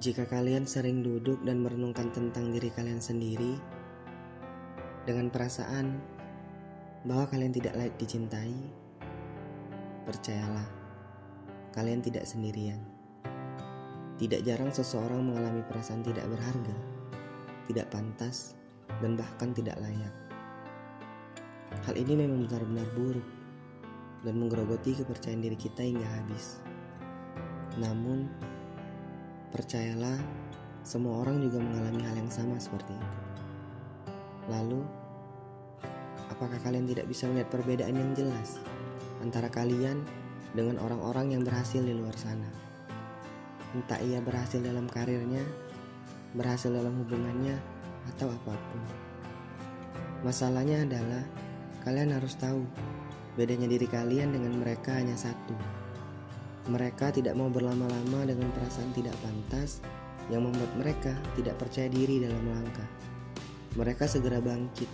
Jika kalian sering duduk dan merenungkan tentang diri kalian sendiri dengan perasaan bahwa kalian tidak layak dicintai, percayalah, kalian tidak sendirian. Tidak jarang seseorang mengalami perasaan tidak berharga, tidak pantas, dan bahkan tidak layak. Hal ini memang benar-benar buruk dan menggerogoti kepercayaan diri kita hingga habis. Namun, percayalah, semua orang juga mengalami hal yang sama seperti itu. Lalu, apakah kalian tidak bisa melihat perbedaan yang jelas antara kalian dengan orang-orang yang berhasil di luar sana? Entah ia berhasil dalam karirnya, berhasil dalam hubungannya, atau apapun. Masalahnya adalah, kalian harus tahu, bedanya diri kalian dengan mereka hanya satu. Mereka tidak mau berlama-lama dengan perasaan tidak pantas yang membuat mereka tidak percaya diri dalam melangkah. Mereka segera bangkit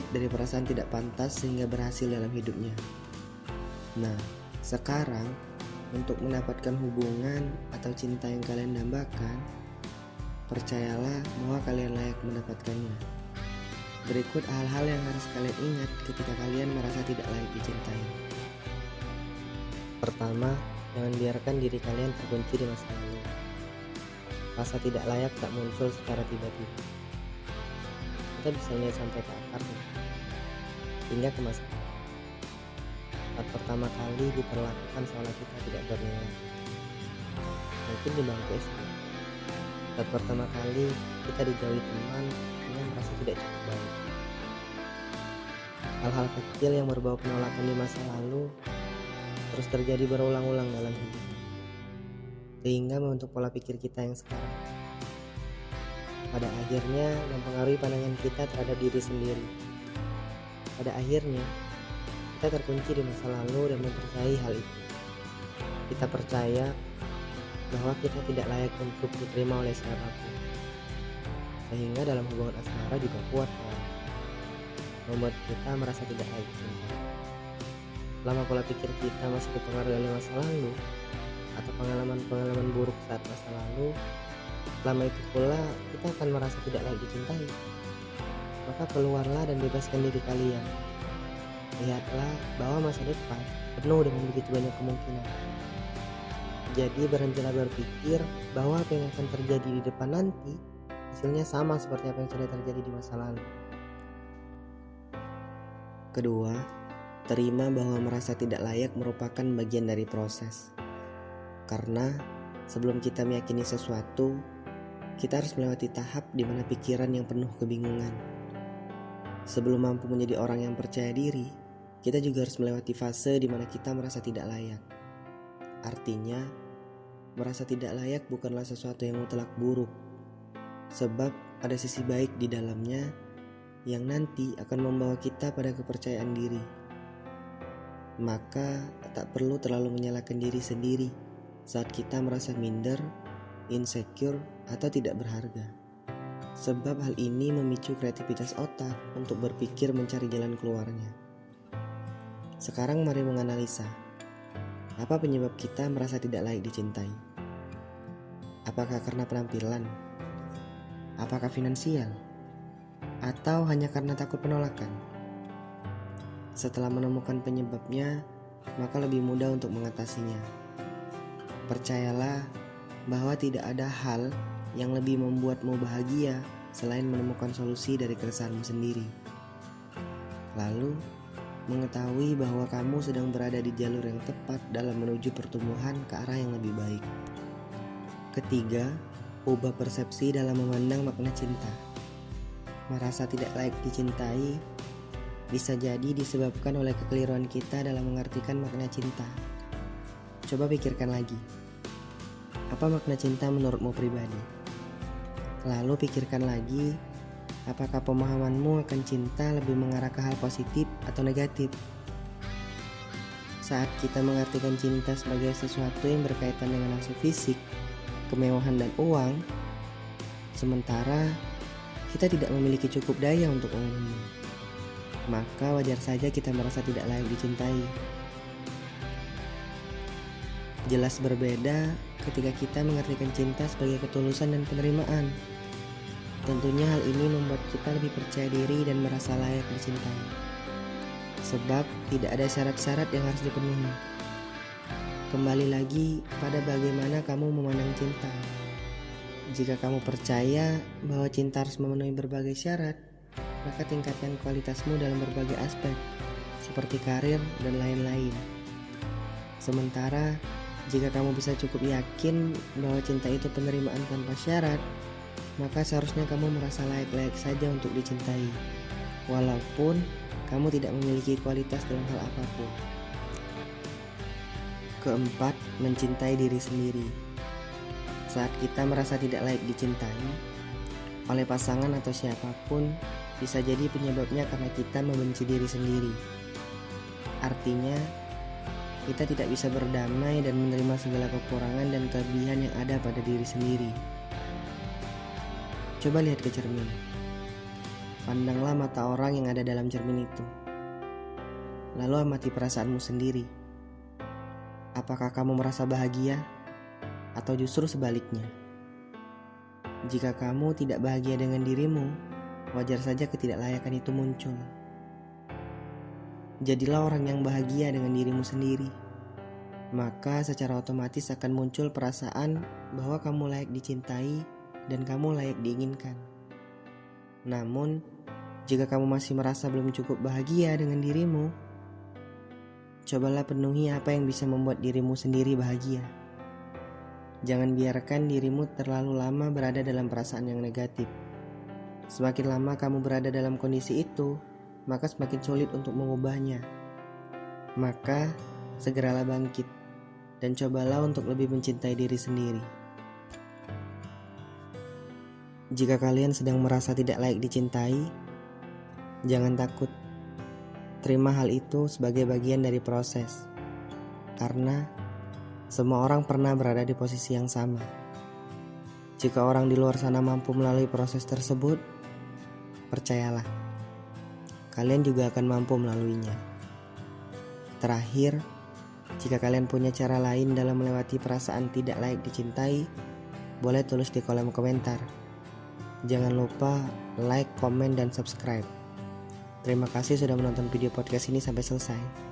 dari perasaan tidak pantas sehingga berhasil dalam hidupnya. Nah, sekarang untuk mendapatkan hubungan atau cinta yang kalian dambakan, percayalah bahwa kalian layak mendapatkannya. Berikut hal-hal yang harus kalian ingat ketika kalian merasa tidak layak dicintai. Pertama, jangan biarkan diri kalian terkunci di masa lalu. Rasa tidak layak tak muncul secara tiba-tiba. Kita bisa lihat sampai ke akarnya, hingga ke masa lalu. Saat pertama kali diperlakukan seolah kita tidak bernilai. Mungkin di bangku SD. Saat pertama kali kita dijauhi teman hingga merasa tidak cukup baik. Hal-hal kecil yang berbau penolakan di masa lalu terus terjadi berulang-ulang dalam hidup, sehingga membentuk pola pikir kita yang sekarang. Pada akhirnya mempengaruhi pandangan kita terhadap diri sendiri. Pada akhirnya kita terkunci di masa lalu dan mempercayai hal itu. Kita percaya bahwa kita tidak layak untuk diterima oleh siapapun, sehingga dalam hubungan asmara juga kuat membuat kita merasa tidak layak cinta. Selama pola pikir kita masih dipengaruhi oleh masa lalu atau pengalaman-pengalaman buruk saat masa lalu, lama itu pula kita akan merasa tidak layak dicintai. Maka keluarlah dan bebaskan diri kalian. Lihatlah bahwa masa depan penuh dengan begitu banyak kemungkinan. Jadi berhentilah berpikir bahwa apa yang akan terjadi di depan nanti hasilnya sama seperti apa yang sudah terjadi di masa lalu. Kedua, terima bahwa merasa tidak layak merupakan bagian dari proses. Karena sebelum kita meyakini sesuatu, kita harus melewati tahap di mana pikiran yang penuh kebingungan. Sebelum mampu menjadi orang yang percaya diri, kita juga harus melewati fase di mana kita merasa tidak layak. Artinya, merasa tidak layak bukanlah sesuatu yang mutlak buruk, sebab ada sisi baik di dalamnya yang nanti akan membawa kita pada kepercayaan diri. Maka tak perlu terlalu menyalahkan diri sendiri saat kita merasa minder, insecure, atau tidak berharga. Sebab hal ini memicu kreativitas otak untuk berpikir mencari jalan keluarnya. Sekarang mari menganalisa, apa penyebab kita merasa tidak layak dicintai? Apakah karena penampilan? Apakah finansial? Atau hanya karena takut penolakan? Setelah menemukan penyebabnya, maka lebih mudah untuk mengatasinya. Percayalah bahwa tidak ada hal yang lebih membuatmu bahagia selain menemukan solusi dari keresahanmu sendiri. Lalu, mengetahui bahwa kamu sedang berada di jalur yang tepat dalam menuju pertumbuhan ke arah yang lebih baik. Ketiga, ubah persepsi dalam memandang makna cinta. Merasa tidak layak dicintai bisa jadi disebabkan oleh kekeliruan kita dalam mengartikan makna cinta. Coba pikirkan lagi, apa makna cinta menurutmu pribadi? Lalu pikirkan lagi, apakah pemahamanmu akan cinta lebih mengarah ke hal positif atau negatif? Saat kita mengartikan cinta sebagai sesuatu yang berkaitan dengan nafsu fisik, kemewahan dan uang, sementara kita tidak memiliki cukup daya untuk memenuhi, maka wajar saja kita merasa tidak layak dicintai. Jelas berbeda ketika kita mengartikan cinta sebagai ketulusan dan penerimaan. Tentunya hal ini membuat kita lebih percaya diri dan merasa layak dicintai. Sebab tidak ada syarat-syarat yang harus dipenuhi. Kembali lagi pada bagaimana kamu memandang cinta. Jika kamu percaya bahwa cinta harus memenuhi berbagai syarat, maka tingkatkan kualitasmu dalam berbagai aspek, seperti karir dan lain-lain. Sementara, jika kamu bisa cukup yakin bahwa cinta itu penerimaan tanpa syarat, maka seharusnya kamu merasa layak-layak saja untuk dicintai, walaupun kamu tidak memiliki kualitas dalam hal apapun. Keempat, mencintai diri sendiri. Saat kita merasa tidak layak dicintai oleh pasangan atau siapapun, bisa jadi penyebabnya karena kita membenci diri sendiri. Artinya, kita tidak bisa berdamai dan menerima segala kekurangan dan kelebihan yang ada pada diri sendiri. Coba lihat ke cermin. Pandanglah mata orang yang ada dalam cermin itu. Lalu amati perasaanmu sendiri. Apakah kamu merasa bahagia? Atau justru sebaliknya? Jika kamu tidak bahagia dengan dirimu, wajar saja ketidaklayakan itu muncul. Jadilah orang yang bahagia dengan dirimu sendiri. Maka secara otomatis akan muncul perasaan bahwa kamu layak dicintai dan kamu layak diinginkan. Namun, jika kamu masih merasa belum cukup bahagia dengan dirimu, cobalah penuhi apa yang bisa membuat dirimu sendiri bahagia. Jangan biarkan dirimu terlalu lama berada dalam perasaan yang negatif. Semakin lama kamu berada dalam kondisi itu, maka semakin sulit untuk mengubahnya. Maka, segeralah bangkit dan cobalah untuk lebih mencintai diri sendiri. Jika kalian sedang merasa tidak layak dicintai, jangan takut. Terima hal itu sebagai bagian dari proses. Karena semua orang pernah berada di posisi yang sama. Jika orang di luar sana mampu melalui proses tersebut, percayalah, kalian juga akan mampu melaluinya. Terakhir, jika kalian punya cara lain dalam melewati perasaan tidak layak dicintai, boleh tulis di kolom komentar. Jangan lupa like, komen, dan subscribe. Terima kasih sudah menonton video podcast ini sampai selesai.